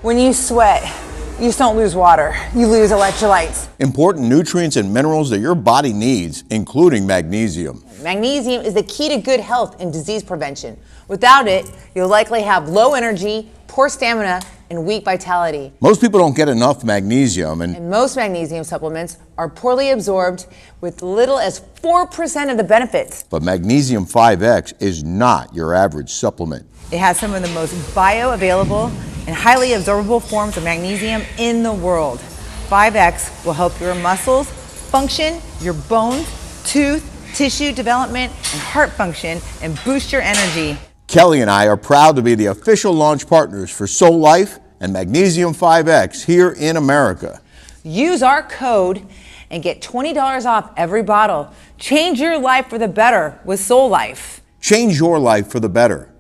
When you sweat, you just don't lose water, you lose electrolytes. Important nutrients and minerals that your body needs, including magnesium. Magnesium is the key to good health and disease prevention. Without it, you'll likely have low energy, poor stamina, and weak vitality. Most people don't get enough magnesium, And most magnesium supplements are poorly absorbed with little as 4% of the benefits. but Magnesium 5X is not your average supplement. It has some of the most bioavailable and highly absorbable forms of magnesium in the world. 5X will help your muscles function, your bones, tooth, tissue development, and heart function, and boost your energy. Kelly and I are proud to be the official launch partners for SOULLIFE and Magnesium 5X here in America. Use our code and get $20 off every bottle. Change your life for the better with SOULLIFE. Change your life for the better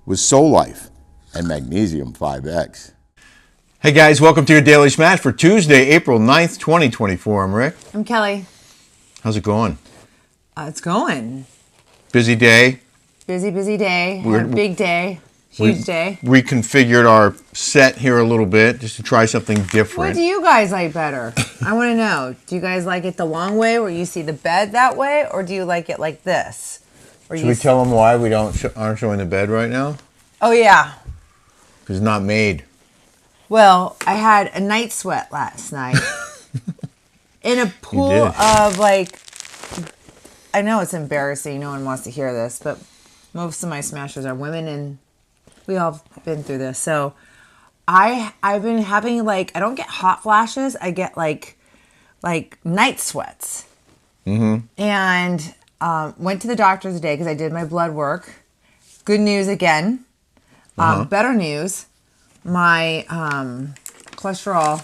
with SOULLIFE and Magnesium 5X. Hey guys, welcome to your Daily Smash for Tuesday, April 9th, 2024. I'm Rick. I'm Kelly. How's it going? It's going. Busy day. Busy day. Had a big day. Huge day. Reconfigured our set here a little bit just to try something different. What do you guys like better? I want to know. Do you guys like it the long way where you see the bed that way, or do you like it like this? Should we tell them why we aren't showing the bed right now? Oh, yeah. Because it's not made. Well, I had a night sweat last night in a pool of like, I know it's embarrassing. No one wants to hear this, but most of my smashers are women, and we all been through this. So I've been having like, I don't get hot flashes. I get like night sweats. Mm-hmm. And went to the doctor today because I did my blood work. Good news again. Better news. My cholesterol.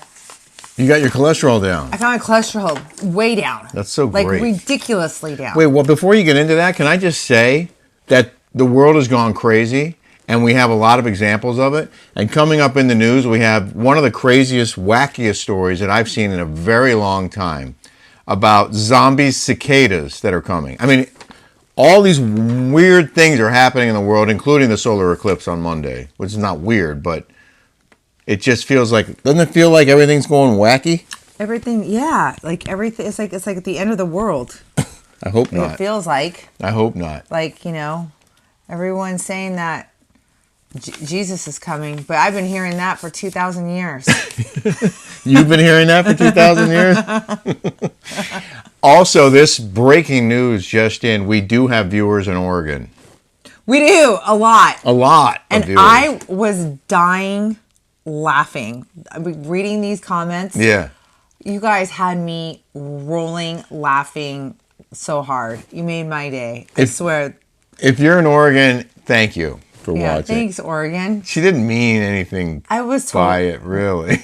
You got your cholesterol down. I got my cholesterol way down. That's so great. Like ridiculously down. Wait, well, before you get into that, can I just say that the world has gone crazy, and we have a lot of examples of it. And coming up in the news, we have one of the craziest, wackiest stories that I've seen in a very long time about zombie cicadas that are coming. I mean, all these weird things are happening in the world, including the solar eclipse on Monday, which is not weird, but it just feels like, doesn't it feel like everything's going wacky? Everything, yeah. Like everything, it's like at the end of the world. I hope not. It feels like. I hope not. Like, you know, everyone's saying that Jesus is coming, but I've been hearing that for 2,000 years. You've been hearing that for 2,000 years? Also, this breaking news just in, we do have viewers in Oregon. We do, a lot. A lot of viewers. I was dying laughing. Reading these comments. Yeah. You guys had me rolling, laughing so hard. You made my day. I swear. If you're in Oregon, thank you for watching. Thanks, Oregon. She didn't mean anything by it, really.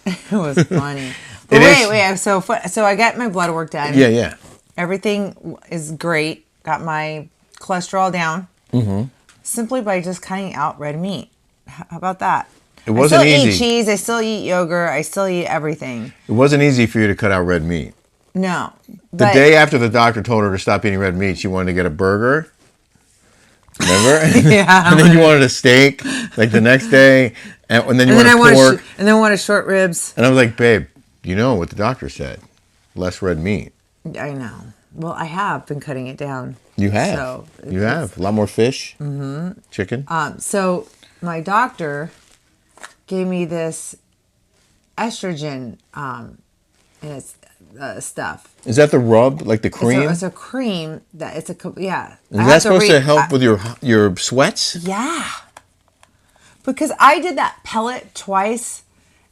It was funny. But wait. So I got my blood work done. Yeah. Everything is great. Got my cholesterol down. Mm-hmm. Simply by just cutting out red meat. How about that? It wasn't easy. I still eat cheese. I still eat yogurt. I still eat everything. It wasn't easy for you to cut out red meat. No. The day after the doctor told her to stop eating red meat, she wanted to get a burger. Remember? Yeah. And then you wanted a steak, like the next day, and then you wanted pork. And then I wanted short ribs. And I was like, babe, you know what the doctor said. Less red meat. I know. Well, I have been cutting it down. You have. So you have. A lot more fish. Mm-hmm. Chicken. So my doctor gave me this estrogen and it's stuff. Is that the rub, like the cream? It's a cream that Is that supposed to help with your sweats? Yeah. Because I did that pellet twice,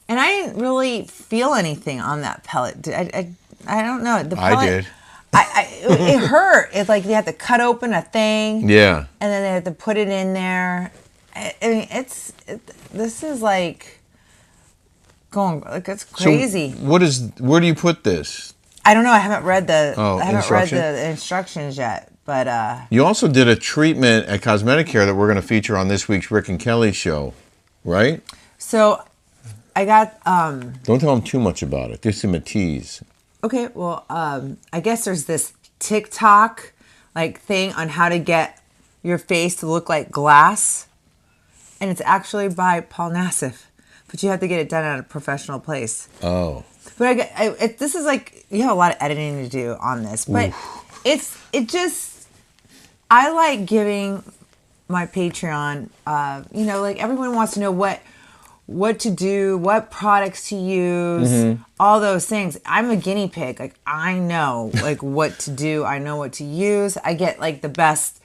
and I didn't really feel anything on that pellet. I don't know. The pellet, I did. It hurt. It's like they had to cut open a thing. Yeah. And then they had to put it in there. I mean, this is like going, like, it's crazy. So where do you put this? I don't know. I haven't read the instructions yet. But you also did a treatment at Cosmetic Care that we're going to feature on this week's Rick and Kelly show, right? So I got don't tell them too much about it. Just give them a tease. Okay, well, I guess there's this TikTok like thing on how to get your face to look like glass, and it's actually by Paul Nassif. but you have to get it done at a professional place. Oh. But this is like, you have a lot of editing to do on this, but I like giving my Patreon, like everyone wants to know what to do, what products to use, all those things. I'm a guinea pig. Like, I know like what to do. I know what to use. I get like the best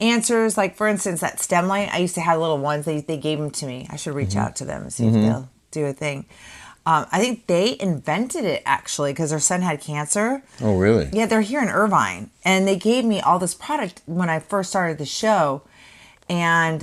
answers. Like, for instance, that stem light, I used to have little ones. They gave them to me. I should reach out to them and see if they'll do a thing. I think they invented it actually because their son had cancer. Oh, really? Yeah, they're here in Irvine, and they gave me all this product when I first started the show. And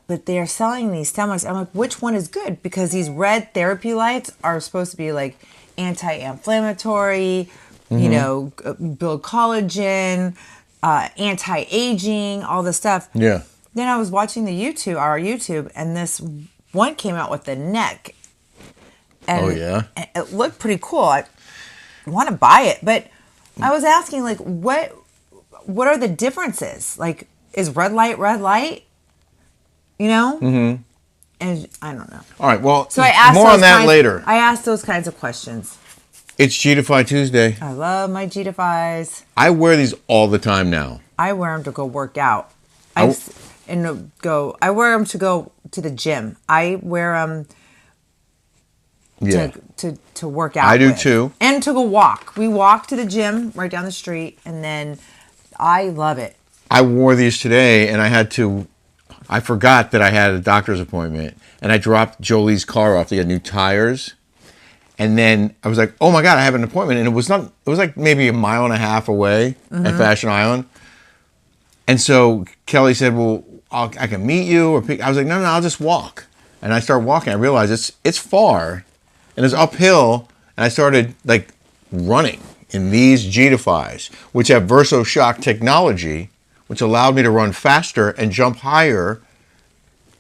but they're selling these stem lights. I'm like, which one is good? Because these red therapy lights are supposed to be like anti-inflammatory, build collagen, anti-aging, all this stuff. Yeah. Then I was watching our YouTube, and this one came out with the neck. And it looked pretty cool. I want to buy it, but I was asking, like, what are the differences? Like, is red light? And I don't know. All right. Well, so I asked more on that later. I asked those kinds of questions. It's G-Defy Tuesday. I love my G-Defys. I wear these all the time now. I wear them to go work out. I wear them to go to the gym. I wear them. To work out. I do too. And to go walk. We walk to the gym right down the street, and then I love it. I wore these today, and I forgot that I had a doctor's appointment, and I dropped Jolie's car off. They had new tires. And then I was like, oh my God, I have an appointment. And it was like maybe a mile and a half away at Fashion Island. And so Kelly said, well, I can meet you. I was like, no, I'll just walk. And I started walking. I realized it's far. And it's uphill, and I started like running in these G-Defys, which have VersoShock technology, which allowed me to run faster and jump higher,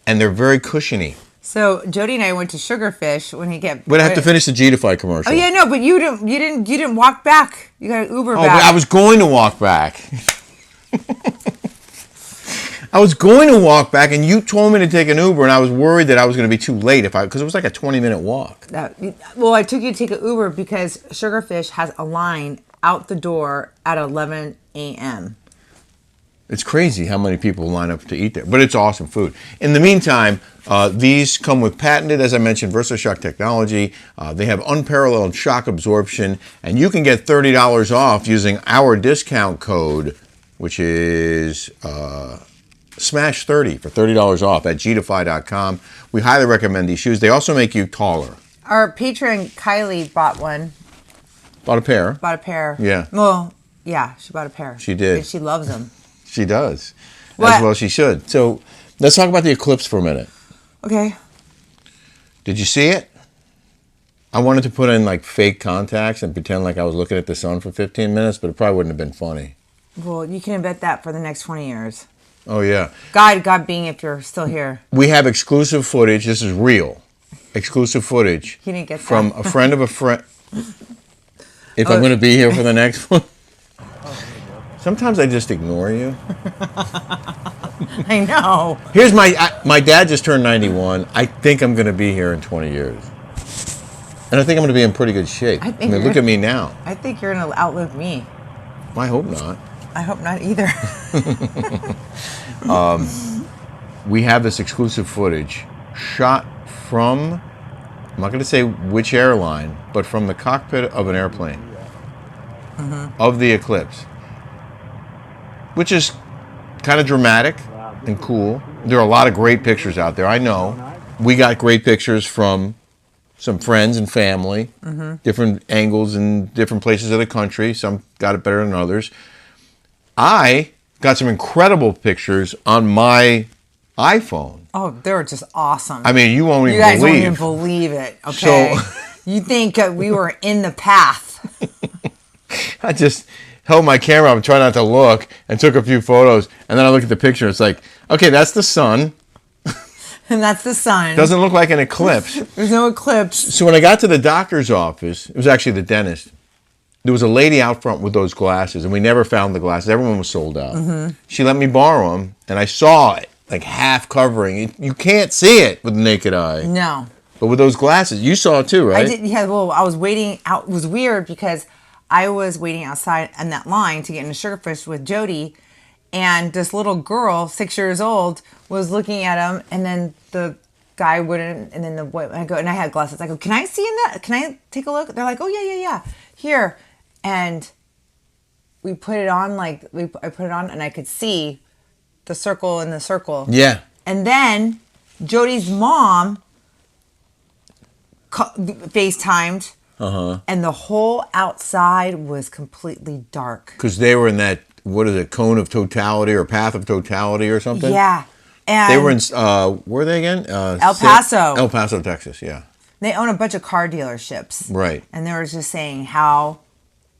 and they're very cushiony. So Jody and I went to Sugarfish when he kept. But I have to finish the G-Defy commercial. Oh yeah, no, but you didn't walk back. You got an Uber back. But I was going to walk back. I was going to walk back, and you told me to take an Uber, and I was worried that I was going to be too late because it was like a 20-minute walk. Well, I took you to take an Uber because Sugarfish has a line out the door at 11 a.m. It's crazy how many people line up to eat there, but it's awesome food. In the meantime, these come with patented, as I mentioned, VersoShock technology. They have unparalleled shock absorption, and you can get $30 off using our discount code, which is SMASH30 for $30 off at gdefy.com. We highly recommend these shoes. They also make you taller. Our patron Kylie bought one. Bought a pair. Bought a pair. Yeah. Well, yeah, she bought a pair. She did. And she loves them. She does. As well she should. So let's talk about the eclipse for a minute. Okay. Did you see it? I wanted to put in like fake contacts and pretend like I was looking at the sun for 15 minutes, but it probably wouldn't have been funny. Well, you can bet that for the next 20 years. Oh, yeah. God being if you're still here. We have exclusive footage. This is real. Exclusive footage. You didn't get that. From a friend of a friend. If I'm going to be here for the next one. Sometimes I just ignore you. I know. Here's my dad just turned 91. I think I'm going to be here in 20 years. And I think I'm going to be in pretty good shape. I mean, look at me now. I think you're going to outlive me. I hope not. I hope not either. We have this exclusive footage shot from, I'm not going to say which airline, but from the cockpit of an airplane of the eclipse, which is kind of dramatic and cool. There are a lot of great pictures out there. I know. We got great pictures from some friends and family, different angles in different places of the country. Some got it better than others. I got some incredible pictures on my iPhone. Oh, they were just awesome. I mean, you won't even believe. You guys believe. won't even believe it. Okay. So, you think we were in the path. I just held my camera up and tried not to look and took a few photos. And then I look at the picture. It's like, okay, that's the sun. And that's the sun. Doesn't look like an eclipse. There's no eclipse. So when I got to the doctor's office, it was actually the dentist. There was a lady out front with those glasses, and we never found the glasses. Everyone was sold out. She let me borrow them, and I saw it, like half covering. You can't see it with the naked eye. No. But with those glasses, you saw it too, right? I did. Yeah. Well, I was waiting out. It was weird because I was waiting outside in that line to get into Sugarfish with Jody, and this little girl, 6 years old, was looking at him, and then the guy wouldn't, and then I go, and I had glasses. I go, can I see in that? Can I take a look? They're like, oh yeah, here, and we put it on. I put it on, and I could see the circle in the circle. Yeah. And then Jody's mom FaceTimed, and the whole outside was completely dark. Because they were in that, what is it, cone of totality or path of totality or something? Yeah. And they were in, where are they again? El Paso. El Paso, Texas, yeah. They own a bunch of car dealerships. Right. And they were just saying how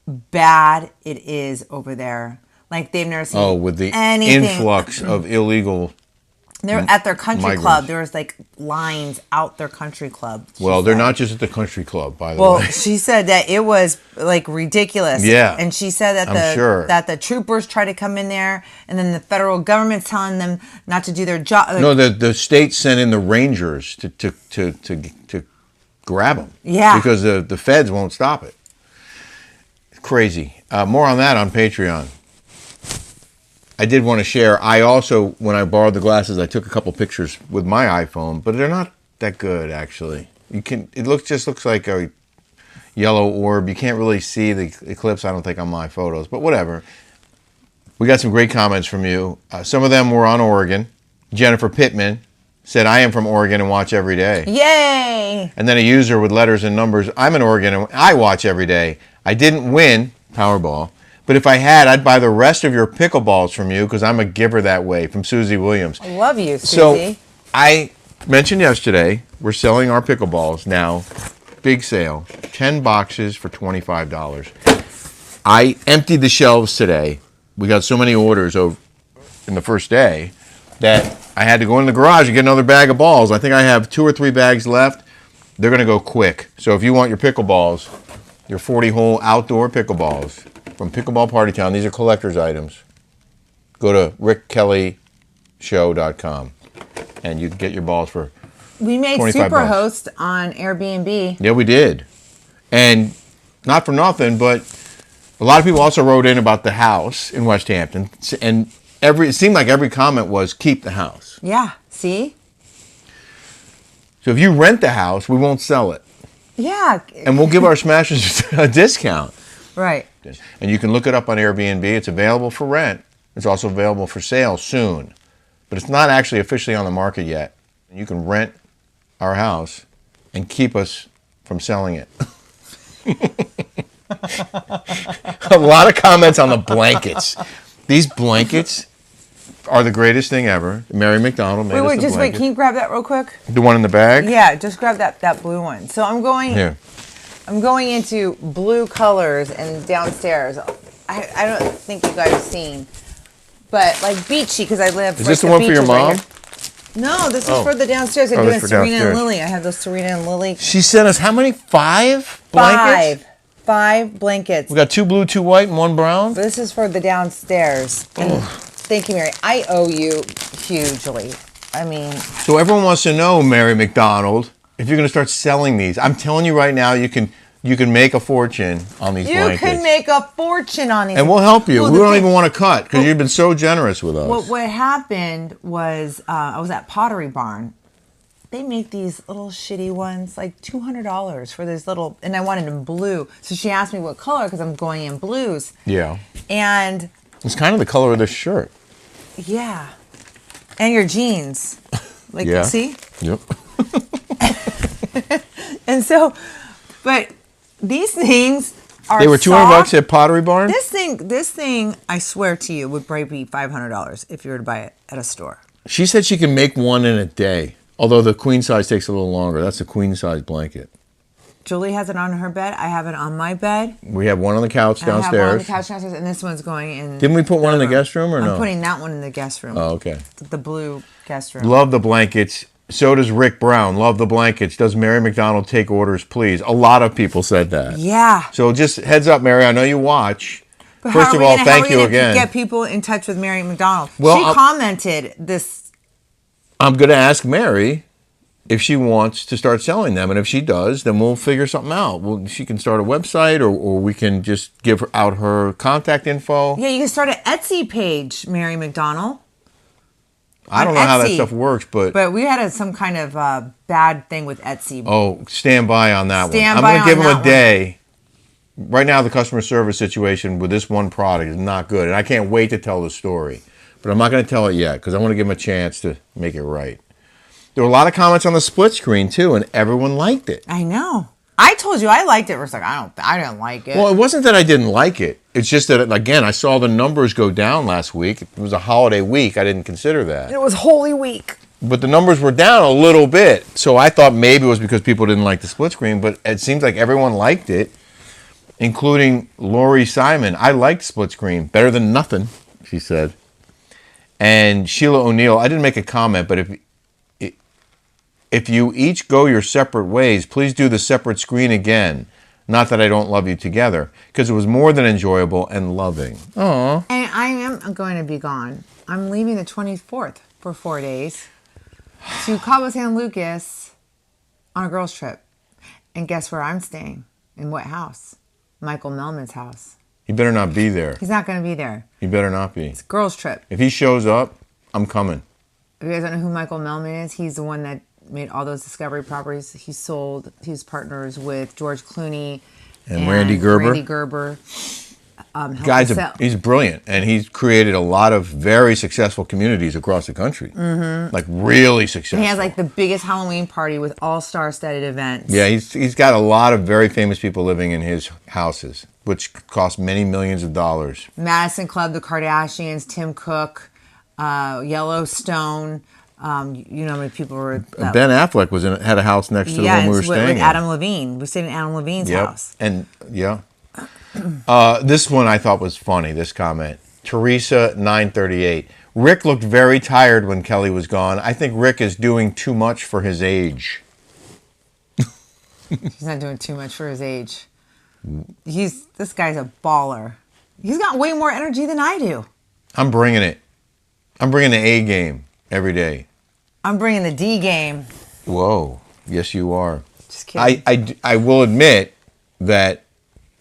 bad it is over there. Like they've never seen with the anything. influx of illegal They're at their country migrants. club. There was like lines out their country club. Well, they're not just at the country club, by the Well, way. she said that it was like ridiculous. Yeah. And she said that that the troopers try to come in there, and then the federal government's telling them not to do their job. No, the state sent in the rangers to grab them. Yeah. Because the feds won't stop it. Crazy. More on that on Patreon. I did want to share. I also, when I borrowed the glasses, I took a couple pictures with my iPhone, but they're not that good actually. It just looks like a yellow orb. You can't really see the eclipse, I don't think, on my photos, but whatever. We got some great comments from you. Some of them were on Oregon. Jennifer Pittman said, I am from Oregon and watch every day. Yay! And then a user with letters and numbers, I'm in Oregon and I watch every day. I didn't win Powerball, but if I had, I'd buy the rest of your pickleballs from you because I'm a giver that way, from Susie Williams. I love you, Susie. So I mentioned yesterday, we're selling our pickleballs now. Big sale. 10 boxes for $25. I emptied the shelves today. We got so many orders in the first day that I had to go in the garage and get another bag of balls. I think I have 2 or 3 bags left. They're going to go quick. So if you want your pickleballs, your 40-hole outdoor pickleballs from Pickleball Party Town, these are collector's items. Go to rickkellyshow.com and you can get your balls for we made $25. Superhost on Airbnb. Yeah, we did. And not for nothing, but a lot of people also wrote in about the house in West Hampton. And it seemed like every comment was, keep the house. Yeah, see? So if you rent the house, we won't sell it. Yeah. And we'll give our smashers a discount. Right. And you can look it up on Airbnb. It's available for rent. It's also available for sale soon. But it's not actually officially on the market yet. You can rent our house and keep us from selling it. A lot of comments on the blankets. These blankets are the greatest thing ever. Mary McDonald made us the blanket. Wait, can you grab that real quick? The one in the bag? Yeah, just grab that blue one. So I'm going into blue colors and downstairs. I don't think you guys have seen, but like beachy because I live. Is this the one for your mom? No, this is for the downstairs. I'm doing Serena and Lily. I have those Serena and Lily. She sent us how many? 5 blankets? 5 blankets. We got 2 blue, 2 white, and 1 brown. This is for the downstairs. And thank you, Mary. I owe you hugely. I mean. So everyone wants to know, Mary McDonald, if you're going to start selling these. I'm telling you right now, you can make a fortune on these blankets. You can make a fortune on these. And we'll help you. We don't even want to cut because you've been so generous with us. What happened was I was at Pottery Barn. They make these little shitty ones, like $200 for this little, and I wanted them blue. So she asked me what color because I'm going in blues. Yeah. And it's kind of the color of this shirt. Yeah. And your jeans. Like, yeah. See? Yep. And so, but these things are They were $200 at Pottery Barn? This thing, I swear to you, would probably be $500 if you were to buy it at a store. She said she can make one in a day. Although the queen size takes a little longer. That's a queen size blanket. Julie has it on her bed. I have it on my bed. We have one on the couch downstairs. I have one on the couch downstairs, and this one's going in. Didn't we put one in the guest room or no? I'm putting that one in the guest room. Oh, okay. The blue guest room. Love the blankets. So does Rick Brown. Love the blankets. Does Mary McDonald take orders, please? A lot of people said that. Yeah. So just heads up, Mary. I know you watch. But First of all, thank you again. Get people in touch with Mary McDonald. Well, she commented this. I'm going to ask Mary if she wants to start selling them. And if she does, then we'll figure something out. She can start a website, or we can just give out her contact info. Yeah, you can start an Etsy page, Mary McDonald. I don't know how that stuff works, but we had some kind of bad thing with Etsy. Oh, stand by on that one. I'm going to give them a day. Right now, the customer service situation with this one product is not good, and I can't wait to tell the story. But I'm not going to tell it yet because I want to give them a chance to make it right. There were a lot of comments on the split screen too, and everyone liked it. I know. I told you I liked it. It was like I didn't like it. Well, it wasn't that I didn't like it. It's just that, again, I saw the numbers go down last week. It was a holiday week. I didn't consider that. It was Holy Week. But the numbers were down a little bit. So I thought maybe it was because people didn't like the split screen, but it seems like everyone liked it, including Lori Simon. I liked split screen. Better than nothing, she said. And Sheila O'Neill, I didn't make a comment, but if you each go your separate ways, please do the separate screen again. Not that I don't love you together, because it was more than enjoyable and loving. Aww. And I am going to be gone. I'm leaving the 24th for 4 days to Cabo San Lucas on a girls' trip. And guess where I'm staying? In what house? Michael Melman's house. He better not be there. He's not going to be there. He better not be. It's a girls' trip. If he shows up, I'm coming. If you guys don't know who Michael Melman is, he's the one that made all those Discovery properties. He was partners with George Clooney and Randy Gerber. He's brilliant, and he's created a lot of very successful communities across the country. Mm-hmm. Like really successful. And he has like the biggest Halloween party with all star-studded events. Yeah, he's got a lot of very famous people living in his houses, which cost many millions of dollars. Madison Club, the Kardashians, Tim Cook, Yellowstone. You know how many people were... Ben Affleck had a house next to the one we were staying in. With Adam Levine. We stayed in Adam Levine's house. And, yeah. This one I thought was funny, this comment. Teresa 938. Rick looked very tired when Kelly was gone. I think Rick is doing too much for his age. He's not doing too much for his age. This guy's a baller. He's got way more energy than I do. I'm bringing it. I'm bringing the A game every day. I'm bringing the D game. Whoa. Yes, you are. Just kidding. I will admit that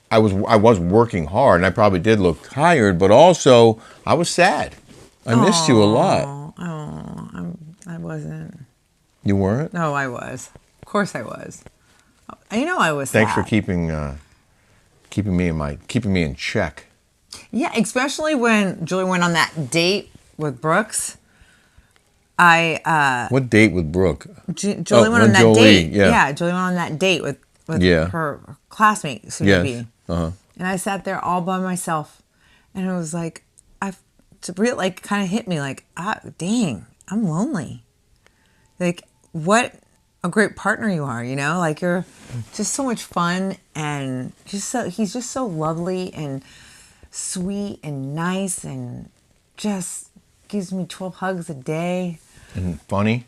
I was working hard, and I probably did look tired, but also I was sad. I missed you a lot. I wasn't. You weren't? No, I was. Of course I was. You know I was Thanks sad. for keeping me in check. Yeah, especially when Julie went on that date with Brooks. What date with Brooke? Julie went on that date. Yeah. Julie went on that date with her classmate, soon to be. Uh-huh. And I sat there all by myself, and it was like, kind of hit me like, dang, I'm lonely. Like, what a great partner you are, you know? Like, you're just so much fun, and he's just so lovely and sweet and nice, and just gives me 12 hugs a day. And funny.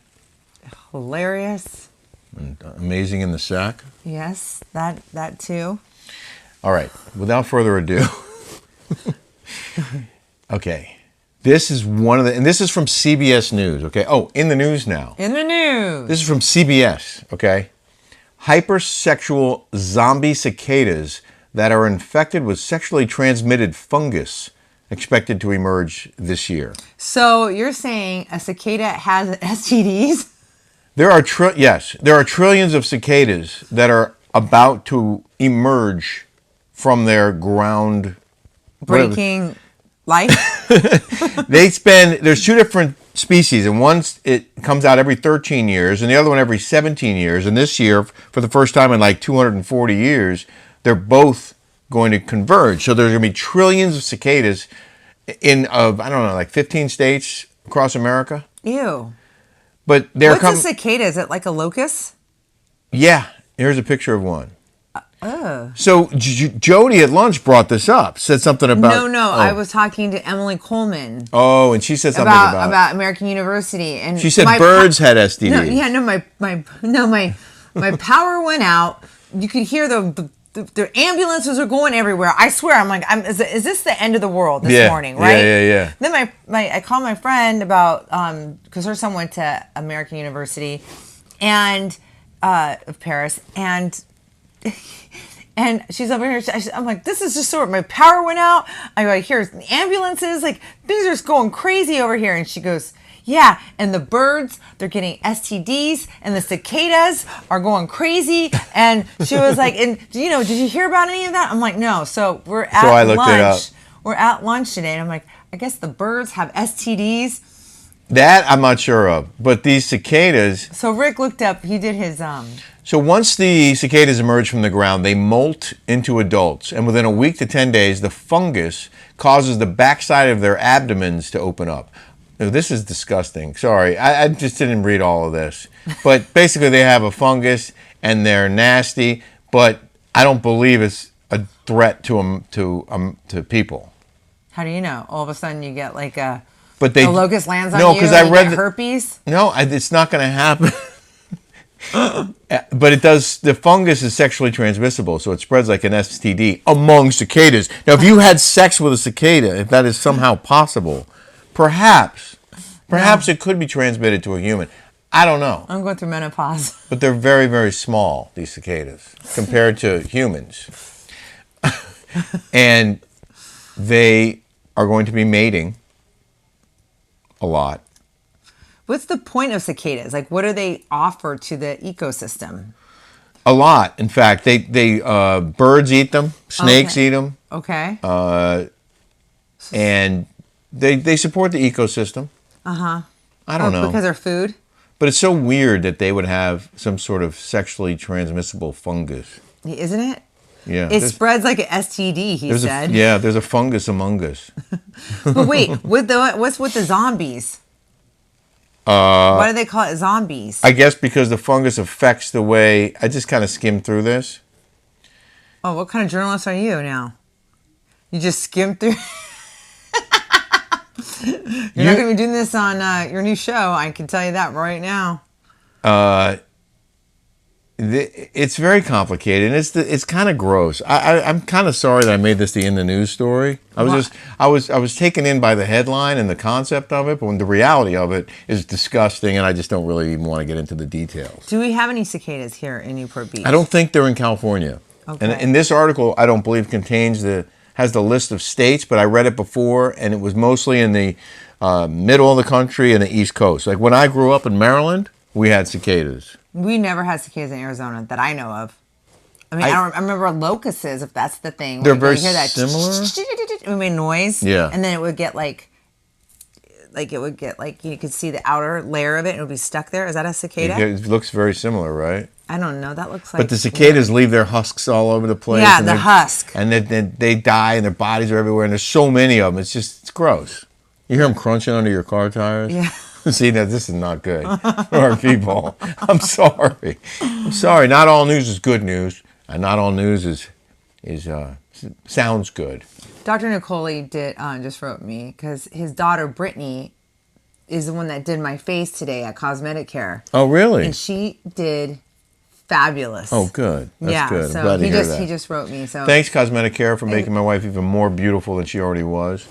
Hilarious. And amazing in the sack. Yes, that too. All right. Without further ado. Okay. This is and this is from CBS News, okay? Oh, in the news now. In the news. This is from CBS, okay? Hypersexual zombie cicadas that are infected with sexually transmitted fungus expected to emerge this year. So you're saying a cicada has STDs? There are trillions of cicadas that are about to emerge from their ground breaking life. There's two different species, and one it comes out every 13 years, and the other one every 17 years. And this year, for the first time in like 240 years, they're both going to converge. So there's going to be trillions of cicadas like 15 states across America. Ew. But what's a cicada? Is it like a locust? Yeah. Here's a picture of one. So Jody at lunch brought this up. Said something about. No. I was talking to Emily Coleman. Oh, and she said something about American University, and she said birds had STDs. My power went out. You could hear the ambulances are going everywhere. I swear, I'm like, is this the end of the world this morning, right? Yeah. Then I called my friend about because her son went to American University, and of Paris, and she's over here. I'm like, this is just my power went out. I hear ambulances, like things are just going crazy over here. And she goes, yeah, and the birds, they're getting STDs, and the cicadas are going crazy. And she was like, and did you hear about any of that? I'm like, no. So we're at lunch. We're at lunch today, and I'm like, I guess the birds have STDs. That I'm not sure of, but these cicadas. So Rick looked up. He did his. So once the cicadas emerge from the ground, they molt into adults, and within a week to 10 days, the fungus causes the backside of their abdomens to open up. Now, this is disgusting. Sorry, I just didn't read all of this. But basically, they have a fungus, and they're nasty. But I don't believe it's a threat to people. How do you know? All of a sudden, you get like a locust lands on you. No, because I read herpes. No, it's not going to happen. But it does. The fungus is sexually transmissible, so it spreads like an STD among cicadas. Now, if you had sex with a cicada, if that is somehow possible, perhaps it could be transmitted to a human. I don't know. I'm going through menopause. But they're very, very small, these cicadas, compared to humans. And they are going to be mating a lot. What's the point of cicadas? Like, what do they offer to the ecosystem? A lot. In fact, they birds eat them, snakes eat them. Okay. And they support the ecosystem. Uh-huh. I don't know. Because they're food? But it's so weird that they would have some sort of sexually transmissible fungus. Isn't it? Yeah. It spreads like an STD, he said. There's a fungus among us. But wait, what's with the zombies? Why do they call it zombies? I guess because the fungus affects the way... I just kind of skimmed through this. Oh, what kind of journalist are you now? You just skimmed through... You're not going to be doing this on your new show. I can tell you that right now. It's very complicated, and it's kind of gross. I'm kind of sorry that I made this the in the news story. I was taken in by the headline and the concept of it, but when the reality of it is disgusting, and I just don't really even want to get into the details. Do we have any cicadas here in Newport Beach? I don't think they're in California. Okay. And in this article, I don't believe has the list of states, but I read it before, and it was mostly in the middle of the country and the East Coast. Like when I grew up in Maryland, we had cicadas. We never had cicadas in Arizona that I know of. I mean, I remember locusts, if that's the thing. They're very similar. It would make noise. Yeah. And then it would get you could see the outer layer of it and it would be stuck there. Is that a cicada? It looks very similar, right? I don't know. That looks like... But the cicadas leave their husks all over the place. Yeah, the husk. And then they die and their bodies are everywhere. And there's so many of them. It's gross. You hear them crunching under your car tires? Yeah. See, now this is not good for our people. I'm sorry. Not all news is good news. And not all news sounds good. Dr. Nicole just wrote me because his daughter, Brittany, is the one that did my face today at Cosmetic Care. Oh, really? And she did... fabulous. Oh, good. That's good. So I'm glad to hear that. He just wrote me. So thanks, Cosmetic Care, for making my wife even more beautiful than she already was.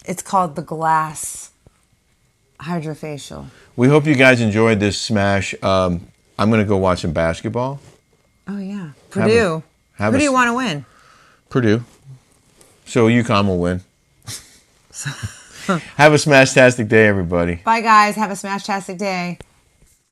It's called the Glass Hydrofacial. We hope you guys enjoyed this smash. I'm going to go watch some basketball. Oh, yeah. Purdue. Who do you want to win? Purdue. So UConn will win. Have a smash-tastic day, everybody. Bye, guys. Have a smash-tastic day.